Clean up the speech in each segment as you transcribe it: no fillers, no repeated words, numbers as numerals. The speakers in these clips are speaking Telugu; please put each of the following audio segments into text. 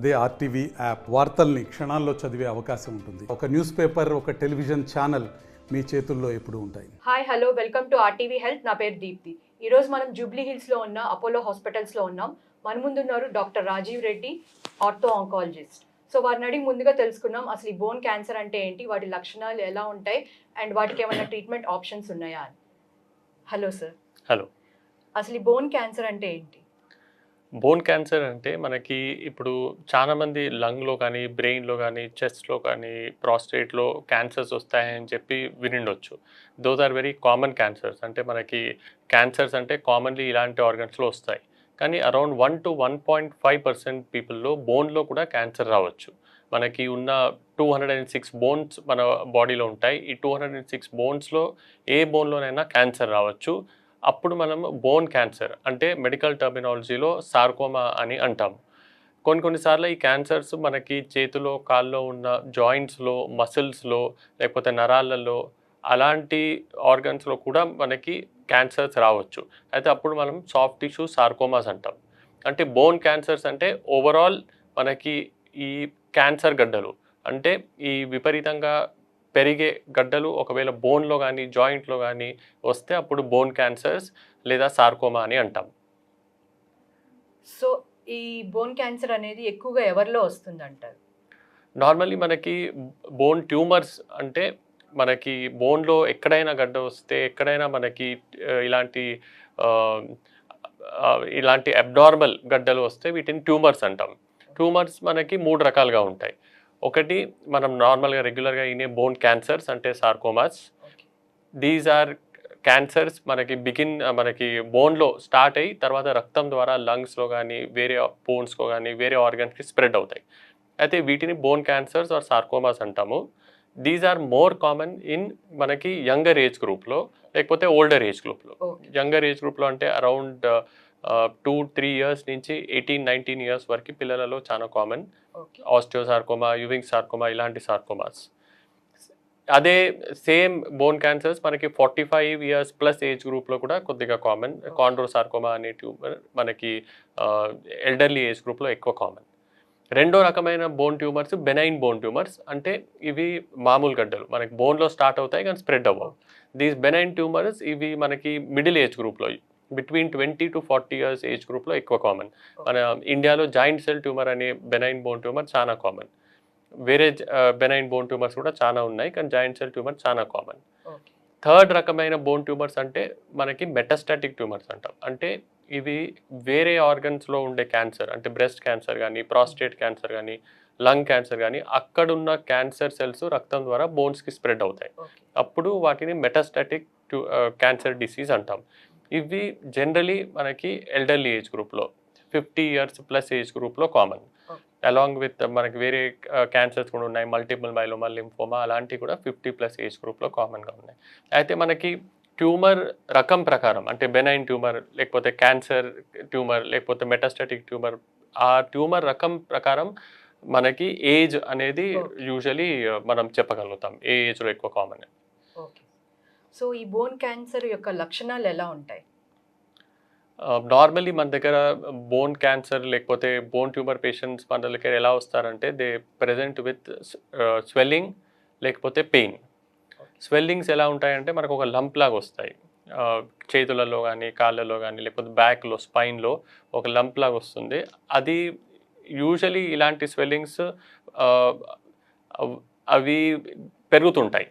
అదే ఆర్టీవీ యాప్ వార్తల్ని క్షణాల్లో చదివే అవకాశం ఉంటుంది. ఒక న్యూస్ పేపర్, ఒక టెలివిజన్ ఛానల్ మీ చేతుల్లో ఎప్పుడూ ఉంటాయి. Hi hello welcome to RTV health. నా పేరు దీప్తి. ఈరోజు మనం జూబ్లీ హిల్స్లో ఉన్న అపోలో హాస్పిటల్స్లో ఉన్నాం. మన ముందున్నారు doctor Rajeev Reddy, ortho oncologist. So వారిని అడిగి ముందుగా తెలుసుకున్నాం అసలు ఈ బోన్ క్యాన్సర్ అంటే ఏంటి, వాటి లక్షణాలు ఎలా ఉంటాయి అండ్ వాటికి ఏమైనా ట్రీట్మెంట్ ఆప్షన్స్ ఉన్నాయా అని. Hello sir. హలో. అసలు ఈ బోన్ క్యాన్సర్ అంటే ఏంటి? బోన్ క్యాన్సర్ అంటే మనకి ఇప్పుడు చాలామంది లంగ్లో కానీ, బ్రెయిన్లో కానీ, చెస్ట్లో కానీ, ప్రాస్టేట్లో క్యాన్సర్స్ వస్తాయని చెప్పి వినిండొచ్చు. Those are very common cancers. అంటే మనకి క్యాన్సర్స్ అంటే కామన్లీ ఇలాంటి ఆర్గన్స్లో వస్తాయి. కానీ అరౌండ్ 1 to 1.5% పీపుల్లో బోన్లో కూడా క్యాన్సర్ రావచ్చు. మనకి ఉన్న 206 బోన్స్ మన బాడీలో ఉంటాయి. ఈ 206 బోన్స్లో ఏ బోన్లోనైనా క్యాన్సర్ రావచ్చు. అప్పుడు మనం బోన్ క్యాన్సర్ అంటే మెడికల్ టర్మినాలజీలో సార్కోమా అని అంటాము. కొన్నిసార్లు ఈ క్యాన్సర్స్ మనకి చేతిలో, కాల్లో ఉన్న జాయింట్స్లో, మసిల్స్లో, లేకపోతే నరాలలో అలాంటి ఆర్గన్స్లో కూడా మనకి క్యాన్సర్స్ రావచ్చు. అయితే అప్పుడు మనం సాఫ్ట్ టిష్యూ సార్కోమాస్ అంటాం. అంటే బోన్ క్యాన్సర్స్ అంటే ఓవరాల్ మనకి ఈ క్యాన్సర్ గడ్డలు అంటే ఈ విపరీతంగా పెరిగే గడ్డలు ఒకవేళ బోన్లో కానీ, జాయింట్లో కానీ వస్తే అప్పుడు బోన్ క్యాన్సర్స్ లేదా సార్కోమా అని అంటాం. సో ఈ బోన్ క్యాన్సర్ అనేది ఎక్కువగా ఎవరిలో వస్తుంది అంటారు? నార్మల్లీ మనకి బోన్ ట్యూమర్స్ అంటే మనకి బోన్లో ఎక్కడైనా గడ్డ వస్తే, ఎక్కడైనా మనకి ఇలాంటి అబ్నార్మల్ గడ్డలు వస్తే వీటిని ట్యూమర్స్ అంటాం. ట్యూమర్స్ మనకి 3 రకాలుగా ఉంటాయి. ఒకటి మనం నార్మల్గా రెగ్యులర్గా అయినే బోన్ క్యాన్సర్స్ అంటే సార్కోమాస్. దీస్ ఆర్ క్యాన్సర్స్ మనకి బోన్లో స్టార్ట్ అయ్యి తర్వాత రక్తం ద్వారా లంగ్స్లో కానీ, వేరే బోన్స్లో కానీ, వేరే ఆర్గన్స్కి స్ప్రెడ్ అవుతాయి. అయితే వీటిని బోన్ క్యాన్సర్స్ ఆర్ సార్కోమాస్ అంటాము. These are more common in మనకి యంగర్ ఏజ్ గ్రూప్లో, లేకపోతే ఓల్డర్ ఏజ్ గ్రూప్లో. యంగర్ ఏజ్ గ్రూప్లో అంటే అరౌండ్ 2-3 ఇయర్స్ నుంచి 18-19 ఇయర్స్ వరకు పిల్లలలో చాలా కామన్. ఆస్టియోసార్కోమా, యూవింగ్ సార్కోమా ఇలాంటి సార్కోమాస్. అదే సేమ్ బోన్ క్యాన్సర్స్ మనకి 45 ఇయర్స్ ప్లస్ ఏజ్ గ్రూప్లో కూడా కొద్దిగా కామన్. కాండ్రోసార్కోమా అనే ట్యూమర్ మనకి ఎల్డర్లీ ఏజ్ గ్రూప్లో ఎక్కువ కామన్. రెండో రకమైన bone tumours benign bone tumours. అంటే ఇవి మామూలు గడ్డలు మనకి బోన్లో స్టార్ట్ అవుతాయి కానీ స్ప్రెడ్ అవ్వవు. దీస్ బెనైన్ ట్యూమర్స్ ఇవి మనకి మిడిల్ ఏజ్ గ్రూప్లో బిట్వీన్ 20 to 40 ఇయర్స్ ఏజ్ గ్రూప్లో ఎక్కువ కామన్. మన ఇండియాలో జాయింట్ సెల్ ట్యూమర్ అనే బెనైన్ బోన్ ట్యూమర్ చాలా కామన్. వేరే బెనైన్ బోన్ ట్యూమర్స్ కూడా చాలా ఉన్నాయి కానీ జాయింట్ సెల్ ట్యూమర్ చాలా కామన్. థర్డ్ రకమైన బోన్ ట్యూమర్స్ అంటే మనకి మెటాస్టాటిక్ ట్యూమర్స్ అంటాం. అంటే ఇవి వేరే ఆర్గన్స్లో ఉండే క్యాన్సర్ అంటే బ్రెస్ట్ క్యాన్సర్ కానీ, ప్రాస్టేట్ క్యాన్సర్ కానీ, లంగ్ క్యాన్సర్ కానీ అక్కడున్న క్యాన్సర్ సెల్స్ రక్తం ద్వారా బోన్స్కి స్ప్రెడ్ అవుతాయి. అప్పుడు వాటిని మెటాస్టాటిక్ క్యాన్సర్ డిసీజ్ అంటాం. ఇవి జనరలీ మనకి ఎల్డర్లీ ఏజ్ గ్రూప్లో 50 ఇయర్స్ ప్లస్ ఏజ్ గ్రూప్లో కామన్. అలాంగ్ విత్ మనకి వేరే క్యాన్సర్స్ కూడా ఉన్నాయి, మల్టిపుల్ మైలోమా, లింఫోమా అలాంటివి కూడా 50+ ఏజ్ గ్రూప్లో కామన్గా ఉన్నాయి. అయితే మనకి ట్యూమర్ రకం ప్రకారం అంటే బెనైన్ ట్యూమర్, లేకపోతే క్యాన్సర్ ట్యూమర్, లేకపోతే మెటాస్టాటిక్ ట్యూమర్, ఆ ట్యూమర్ రకం ప్రకారం మనకి ఏజ్ అనేది యూజువలీ మనం చెప్పగలుగుతాం ఏ ఏజ్లో ఎక్కువ కామన్. సో ఈ బోన్ క్యాన్సర్ యొక్క లక్షణాలు ఎలా ఉంటాయి? నార్మల్లీ మన దగ్గర బోన్ క్యాన్సర్ లేకపోతే బోన్ ట్యూమర్ పేషెంట్స్ మన దగ్గర ఎలా వస్తారంటే దే ప్రెజెంట్ విత్ స్వెల్లింగ్ లేకపోతే పెయిన్. స్వెల్లింగ్స్ ఎలా ఉంటాయంటే మనకు ఒక లంప్ లాగా వస్తాయి. చేతులలో కానీ, కాళ్ళలో కానీ, లేకపోతే బ్యాక్లో, స్పైన్లో ఒక లంప్ లాగా వస్తుంది. అది యూజువలీ ఇలాంటి స్వెల్లింగ్స్ అవి పెరుగుతుంటాయి.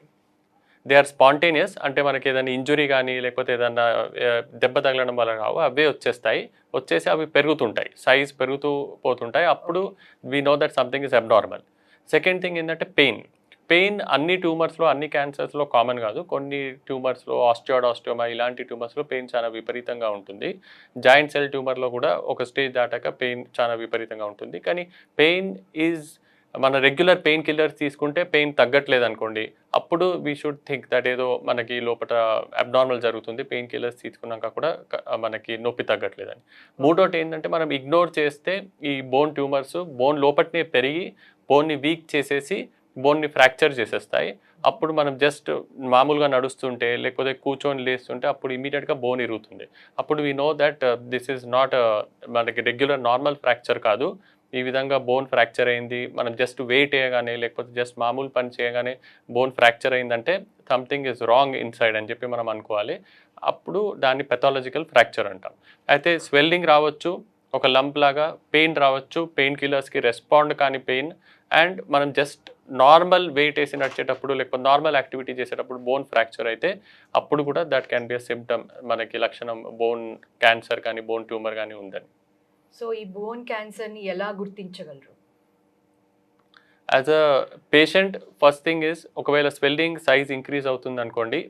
They are spontaneous. అంటే మనకి ఏదైనా ఇంజురీ కానీ లేకపోతే ఏదైనా దెబ్బ తగలడం వల్ల కావు, అవే వచ్చేసి అవి పెరుగుతుంటాయి, సైజ్ పెరుగుతూ పోతుంటాయి. అప్పుడు we know that something is abnormal. Second thing ఏంటంటే పెయిన్ అన్ని ట్యూమర్స్లో, అన్ని క్యాన్సర్స్లో కామన్ కాదు. కొన్ని ట్యూమర్స్లో ఆస్టియోమా ఇలాంటి ట్యూమర్స్లో పెయిన్ చాలా విపరీతంగా ఉంటుంది. జాయింట్ సెల్ ట్యూమర్లో కూడా ఒక స్టేజ్ దాటాక పెయిన్ చాలా విపరీతంగా ఉంటుంది. కానీ పెయిన్ ఈజ్ మన రెగ్యులర్ పెయిన్ కిల్లర్స్ తీసుకుంటే పెయిన్ తగ్గట్లేదు అనుకోండి, అప్పుడు వీ షుడ్ థింక్ దట్ ఏదో మనకి లోపల అబ్నార్మల్ జరుగుతుంది, పెయిన్ కిల్లర్స్ తీసుకున్నాక కూడా మనకి నొప్పి తగ్గట్లేదని. మూడోటి ఏంటంటే మనం ఇగ్నోర్ చేస్తే ఈ బోన్ ట్యూమర్స్ బోన్ లోపలనే పెరిగి బోన్ని వీక్ చేసేసి బోన్ని ఫ్రాక్చర్ చేసేస్తాయి. అప్పుడు మనం జస్ట్ మామూలుగా నడుస్తుంటే లేకపోతే కూర్చొని లేస్తుంటే అప్పుడు ఇమీడియట్గా బోన్ ఇరుగుతుంది. అప్పుడు we know that this is not మనకి రెగ్యులర్ నార్మల్ ఫ్రాక్చర్ కాదు, ఈ విధంగా బోన్ ఫ్రాక్చర్ అయింది, మనం జస్ట్ వెయిట్ వేయగానే లేకపోతే జస్ట్ మామూలు పని చేయగానే బోన్ ఫ్రాక్చర్ అయిందంటే సంథింగ్ ఇస్ రాంగ్ ఇన్సైడ్ అని చెప్పి మనం అనుకోవాలి. అప్పుడు దాన్ని పెథాలజికల్ ఫ్రాక్చర్ అంటాం. అయితే స్వెల్లింగ్ రావచ్చు, ఒక లంప్ లాగా పెయిన్ రావచ్చు, పెయిన్ కిల్లర్స్కి రెస్పాండ్ కాని పెయిన్, అండ్ మనం జస్ట్ నార్మల్ వెయిట్ వేసి నడిచేటప్పుడు లేకపోతే నార్మల్ యాక్టివిటీ చేసేటప్పుడు బోన్ ఫ్రాక్చర్ అయితే అప్పుడు కూడా that can be a symptom, మనకి లక్షణం బోన్ క్యాన్సర్ కానీ బోన్ ట్యూమర్ కానీ ఉందని. సో ఈ బోన్ క్యాన్సర్ని ఎలా గుర్తించగలరు? As a patient first thing is, ఒకవేళ స్వెల్లింగ్ సైజ్ ఇంక్రీజ్ అవుతుంది అనుకోండి,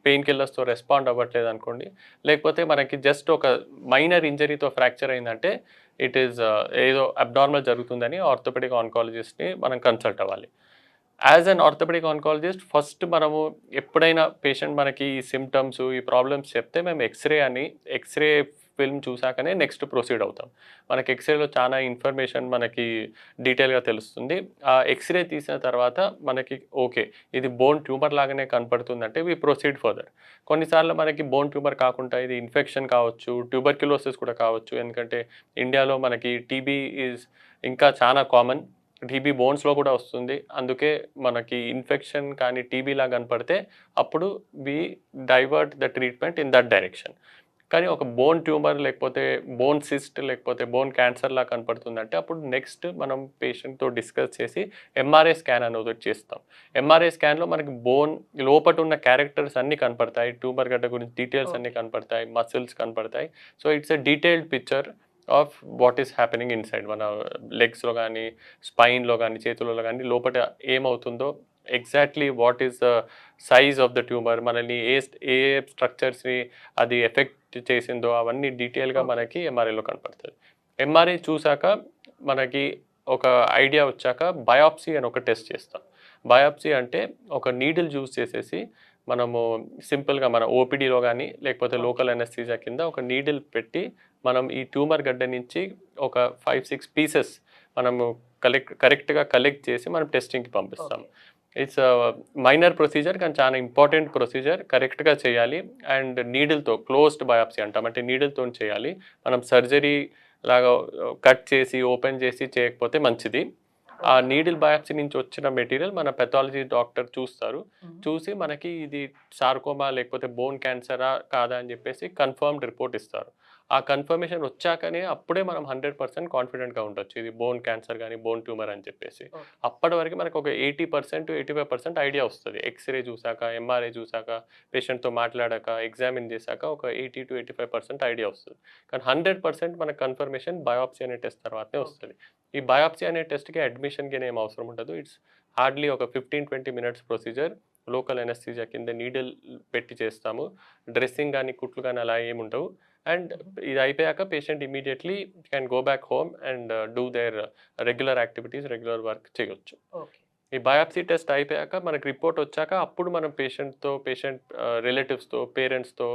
పెయిన్ కిల్లర్స్తో రెస్పాండ్ అవ్వట్లేదు అనుకోండి, లేకపోతే మనకి జస్ట్ ఒక మైనర్ ఇంజరీతో ఫ్రాక్చర్ అయిందంటే ఇట్ ఈస్ ఏదో అబ్నార్మల్ జరుగుతుందని ఆర్థోపెడిక్ ఆన్కాలజిస్ట్ని మనం కన్సల్ట్ అవ్వాలి. As an orthopaedic oncologist first మనము ఎప్పుడైనా పేషెంట్ మనకి ఈ సిమ్టమ్స్ ఈ ప్రాబ్లమ్స్ చెప్తే మేము ఎక్స్రే ఫిల్మ్ చూసాకనే నెక్స్ట్ ప్రొసీడ్ అవుతాం. మనకి ఎక్స్రేలో చాలా ఇన్ఫర్మేషన్ మనకి డీటెయిల్గా తెలుస్తుంది. ఆ ఎక్స్రే తీసిన తర్వాత మనకి ఓకే ఇది బోన్ ట్యూమర్ లాగానే కనపడుతుందంటే వి ప్రొసీడ్ ఫర్దర్. కొన్నిసార్లు మనకి బోన్ ట్యూమర్ కాకుండా ఇది ఇన్ఫెక్షన్ కావచ్చు, ట్యూబర్క్యులోసిస్ కూడా కావచ్చు. ఎందుకంటే ఇండియాలో మనకి టీబీ ఈజ్ ఇంకా చాలా కామన్, టీబీ బోన్స్లో కూడా వస్తుంది. అందుకే మనకి ఇన్ఫెక్షన్ కానీ టీబీలా కనపడితే అప్పుడు we divert the treatment in that direction. కానీ ఒక బోన్ ట్యూమర్ లేకపోతే బోన్ సిస్ట్ లేకపోతే బోన్ క్యాన్సర్లా కనపడుతుందంటే అప్పుడు నెక్స్ట్ మనం పేషెంట్తో డిస్కస్ చేసి ఎంఆర్ఐ స్కాన్ అనేది ఒకటి చేస్తాం. ఎంఆర్ఐ స్కాన్లో మనకి బోన్ లోపట ఉన్న క్యారెక్టర్స్ అన్నీ కనపడతాయి, ట్యూమర్ గడ్డ గురించి డీటెయిల్స్ అన్నీ కనపడతాయి, మసిల్స్ కనపడతాయి. So it's a detailed picture of what is happening inside. మన లెగ్స్లో కానీ స్పైన్లో కానీ చేతులలో కానీ లోపల ఏమవుతుందో, exactly what is the size of the tumour, మనల్ని ఏ స్ట్రక్చర్స్ని అది ఎఫెక్ట్ చేసిందో అవన్నీ డీటెయిల్గా మనకి ఎంఆర్ఐలో కనపడుతుంది. ఎంఆర్ఐ చూసాక మనకి ఒక ఐడియా వచ్చాక బయాప్సీ అని ఒక టెస్ట్ చేస్తాం. బయాప్సీ అంటే ఒక నీడిల్ యూజ్ చేసేసి మనము సింపుల్గా మన ఓపీడీలో కానీ లేకపోతే లోకల్ అనెస్థీసియా కింద ఒక నీడిల్ పెట్టి మనం ఈ ట్యూమర్ గడ్డ నుంచి ఒక 5-6 పీసెస్ మనము కరెక్ట్గా కలెక్ట్ చేసి మనం టెస్టింగ్కి పంపిస్తాం. ఇట్స్ మైనర్ ప్రొసీజర్ కానీ చాలా ఇంపార్టెంట్ ప్రొసీజర్, కరెక్ట్గా చేయాలి. అండ్ నీడిల్తో క్లోజ్డ్ బయాప్సీ అంటాం, అంటే నీడిల్తో చేయాలి. మనం సర్జరీ లాగా కట్ చేసి ఓపెన్ చేసి చేయకపోతే మంచిది. ఆ నీడిల్ బయాప్సీ నుంచి వచ్చిన మెటీరియల్ మన పెథాలజీ డాక్టర్ చూస్తారు, చూసి మనకి ఇది సార్కోమా లేకపోతే బోన్ క్యాన్సరా కాదా అని చెప్పేసి కన్ఫర్మ్డ్ రిపోర్ట్ ఇస్తారు. ఆ కన్ఫర్మేషన్ వచ్చాకనే అప్పుడే మనం 100% కాన్ఫిడెంట్గా ఉండొచ్చు ఇది బోన్ క్యాన్సర్ కానీ బోన్ ట్యూమర్ అని చెప్పేసి. అప్పటి వరకు మనకు ఒక 80% to 85% ఐడియా వస్తుంది. ఎక్స్రే చూసాక, ఎంఆర్ఐ చూసాక, పేషెంట్తో మాట్లాడాక, ఎగ్జామిన్ చేశాక ఒక 80 to 85% ఐడియా వస్తుంది. కానీ 100% మన కన్ఫర్మేషన్ బయాప్సీ అనే టెస్ట్ తర్వాతనే వస్తుంది. ఈ బయాప్సీ అనే టెస్ట్కి అడ్మిషన్కి ఏం అవసరం ఉండదు. ఇట్స్ హార్డ్లీ ఒక 15-20 మినిట్స్ ప్రొసీజర్. లోకల్ అనెస్థీసియా కింద నీడిల్ పెట్టి చేస్తాము. డ్రెస్సింగ్ కానీ కుట్లు కానీ అలా ఏముండవు. అండ్ ఇది అయిపోయాక patient immediately can go back home and do there regular activities, regular work చేయొచ్చు. ఈ బయాప్సీ టెస్ట్ అయిపోయాక మనకి రిపోర్ట్ వచ్చాక అప్పుడు మనం పేషెంట్ రిలేటివ్స్తో పేరెంట్స్తో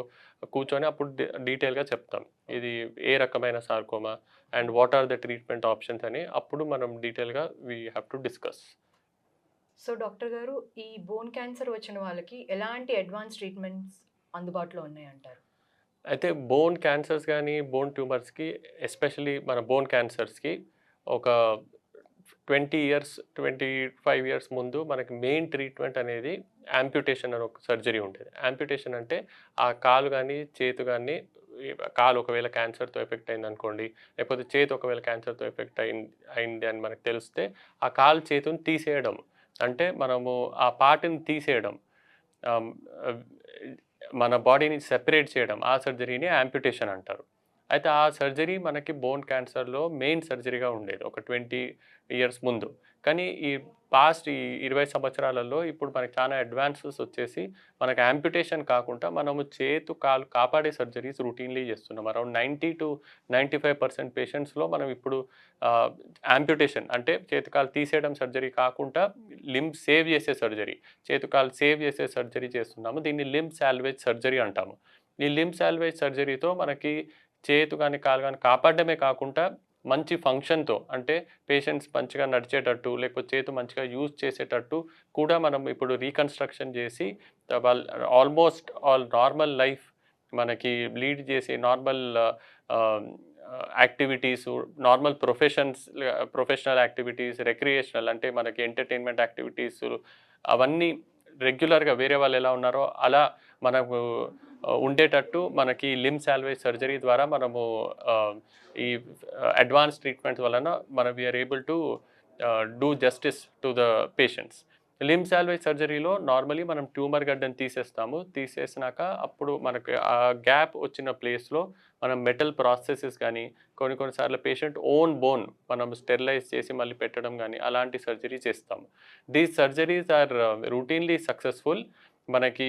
కూర్చొని అప్పుడు డీటెయిల్గా చెప్తాం ఇది ఏ రకమైన sarcoma and what are the treatment options అని అప్పుడు మనం డీటెయిల్గా we have to discuss. So doctor గారు, ఈ బోన్ క్యాన్సర్ వచ్చిన వాళ్ళకి ఎలాంటి అడ్వాన్స్ ట్రీట్మెంట్స్ అందుబాటులో ఉన్నాయంటారు? అయితే బోన్ క్యాన్సర్స్ కానీ బోన్ ట్యూమర్స్కి, ఎస్పెషలీ మన బోన్ క్యాన్సర్స్కి ఒక 25 years ముందు మనకి మెయిన్ ట్రీట్మెంట్ అనేది యాంప్యుటేషన్ అని ఒక సర్జరీ ఉంటుంది. యాంప్యుటేషన్ అంటే ఆ కాలు కానీ చేతు కానీ, కాలు ఒకవేళ క్యాన్సర్తో ఎఫెక్ట్ అయింది అనుకోండి, లేకపోతే చేతి ఒకవేళ క్యాన్సర్తో ఎఫెక్ట్ అయింది అని మనకు తెలిస్తే ఆ కాలు చేతుని తీసేయడం, అంటే మనము ఆ పార్ట్ని తీసేయడం, మన బాడీని సెపరేట్ చేయడం, ఆ సర్జరీని యాంప్యుటేషన్ అంటారు. అయితే ఆ సర్జరీ మనకి బోన్ క్యాన్సర్లో మెయిన్ సర్జరీగా ఉండేది ఒక 20 years ముందు. కానీ ఈ పాస్ట్ 20 సంవత్సరాలలో ఇప్పుడు మనకి చాలా అడ్వాన్సెస్ వచ్చేసి మనకి యాంప్యుటేషన్ కాకుండా మనము చేతు కాలు కాపాడే సర్జరీస్ రొటీన్లీ చేస్తున్నాం. అరౌండ్ 90 to 95% పేషెంట్స్లో మనం ఇప్పుడు యాంప్యుటేషన్ అంటే చేతు కాలు తీసేయడం సర్జరీ కాకుండా లింబ్ సేవ్ చేసే సర్జరీ, చేతు కాలు సేవ్ చేసే సర్జరీ చేస్తున్నాము. దీన్ని లింబ్ సాల్వేజ్ సర్జరీ అంటాము. ఈ లింబ్ సాల్వేజ్ సర్జరీతో మనకి చేతు కానీ కాలు కానీ కాపాడమే కాకుండా మంచి ఫంక్షన్తో, అంటే పేషెంట్స్ మంచిగా నడిచేటట్టు లేకపోతే చేతు మంచిగా యూజ్ చేసేటట్టు కూడా మనం ఇప్పుడు రీకన్స్ట్రక్షన్ చేసి వాళ్ళు ఆల్మోస్ట్ ఆల్ నార్మల్ లైఫ్ మనకి లీడ్ చేసి normal activities, normal professional activities, recreational అంటే మనకి ఎంటర్టైన్మెంట్ యాక్టివిటీస్, అవన్నీ రెగ్యులర్గా వేరే వాళ్ళు ఎలా ఉన్నారో అలా మనకు ఉండేటట్టు మనకి లిమ్ సాల్వేజ్ సర్జరీ ద్వారా మనము ఈ అడ్వాన్స్ ట్రీట్మెంట్స్ వలన మనం we are able to do justice to the patients. Limb salvage సర్జరీలో నార్మలీ మనం ట్యూమర్ గడ్డను తీసేసినాక అప్పుడు మనకి ఆ గ్యాప్ వచ్చిన ప్లేస్లో మనం మెటల్ ప్రాసెసెస్ కానీ కొన్నిసార్లు పేషెంట్ ఓన్ బోన్ మనం స్టెరిలైజ్ చేసి మళ్ళీ పెట్టడం కానీ అలాంటి సర్జరీ చేస్తాము. These surgeries are routinely successful. మనకి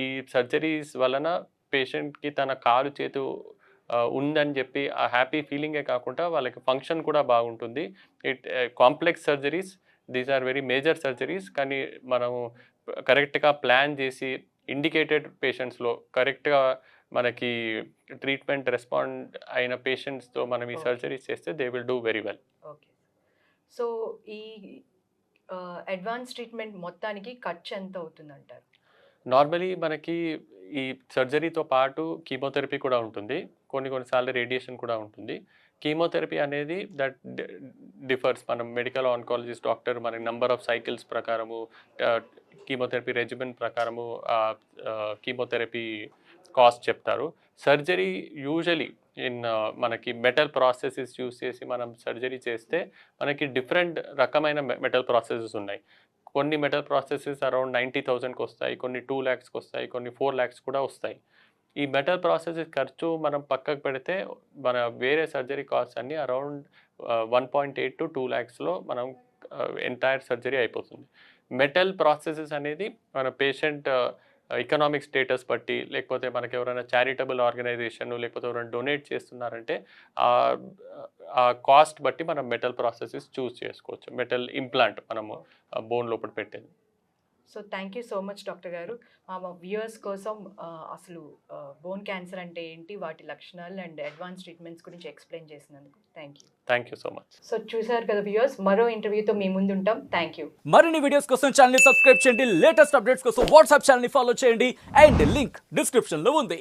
ఈ సర్జరీస్ వలన పేషెంట్కి తన కాలు చేతు ఉందని చెప్పి ఆ హ్యాపీ ఫీలింగే కాకుండా వాళ్ళకి ఫంక్షన్ కూడా బాగుంటుంది. Complex surgeries, these are very major surgeries, కానీ మనము కరెక్ట్గా ప్లాన్ చేసి ఇండికేటెడ్ పేషెంట్స్లో కరెక్ట్గా మనకి ట్రీట్మెంట్ రెస్పాండ్ అయిన పేషెంట్స్తో మనం ఈ సర్జరీస్ చేస్తే they will do very well. Okay. So ఈ అడ్వాన్స్ ట్రీట్మెంట్ మొత్తానికి ఖర్చు ఎంత అవుతుందంటారు? నార్మలీ మనకి ఈ సర్జరీతో పాటు కీమోథెరపీ కూడా ఉంటుంది, కొన్నిసార్లు రేడియేషన్ కూడా ఉంటుంది. కీమోథెరపీ అనేది దట్ డిఫర్స్. మనం మెడికల్ ఆన్కాలజిస్ట్ డాక్టర్ మనకి నెంబర్ ఆఫ్ సైకిల్స్ ప్రకారము కీమోథెరపీ రెజిమెన్ ప్రకారము కీమోథెరపీ కాస్ట్ చెప్తారు. సర్జరీ యూజువలీ మనకి మెటల్ ప్రాసెసెస్ యూస్ చేసి మనం సర్జరీ చేస్తే మనకి డిఫరెంట్ రకమైన మెటల్ ప్రాసెసెస్ ఉన్నాయి. కొన్ని మెటల్ ప్రాసెసెస్ అరౌండ్ 90,000కి వస్తాయి, కొన్ని 2 lakhsకి వస్తాయి, కొన్ని 4 lakhs కూడా వస్తాయి. ఈ మెటల్ ప్రాసెసెస్ ఖర్చు మనం పక్కకు పెడితే మన వేరే సర్జరీ కాస్ట్ అన్నీ అరౌండ్ 1.8 to 2 lakhsలో మనం ఎంటైర్ సర్జరీ అయిపోతుంది. మెటల్ ప్రాసెసెస్ అనేది మన పేషెంట్ ఎకనామిక్ స్టేటస్ బట్టి, లేకపోతే మనకి ఎవరైనా చారిటబుల్ ఆర్గనైజేషన్ లేకపోతే ఎవరైనా డొనేట్ చేస్తున్నారంటే ఆ కాస్ట్ బట్టి మనం మెటల్ ప్రాసెసెస్ చూస్ చేసుకోవచ్చు. మెటల్ ఇంప్లాంట్ మనము బోన్ లోపల పెట్టేది. So thank you so much doctor గారు. మా వ్యూయర్స్ కోసం అసలు బోన్ క్యాన్సర్ అంటే ఏంటి, వాటి లక్షణాలు అండ్ అడ్వాన్స్ ట్రీట్మెంట్స్ గురించి ఎక్స్ప్లెయిన్ చేసినందుకు thank you so much. So చూసారు కదా వ్యూయర్స్, మరో ఇంటర్వ్యూతో మీ ముందు ఉంటాం. Thank you. మరిన్ని వీడియోస్ కోసం ఛానల్ ని సబ్స్క్రైబ్ చేయండి, లేటెస్ట్ అప్డేట్స్ కోసం వాట్సాప్ ఛానల్ ని ఫాలో చేయండి అండ్ లింక్ డిస్క్రిప్షన్ లో ఉంది.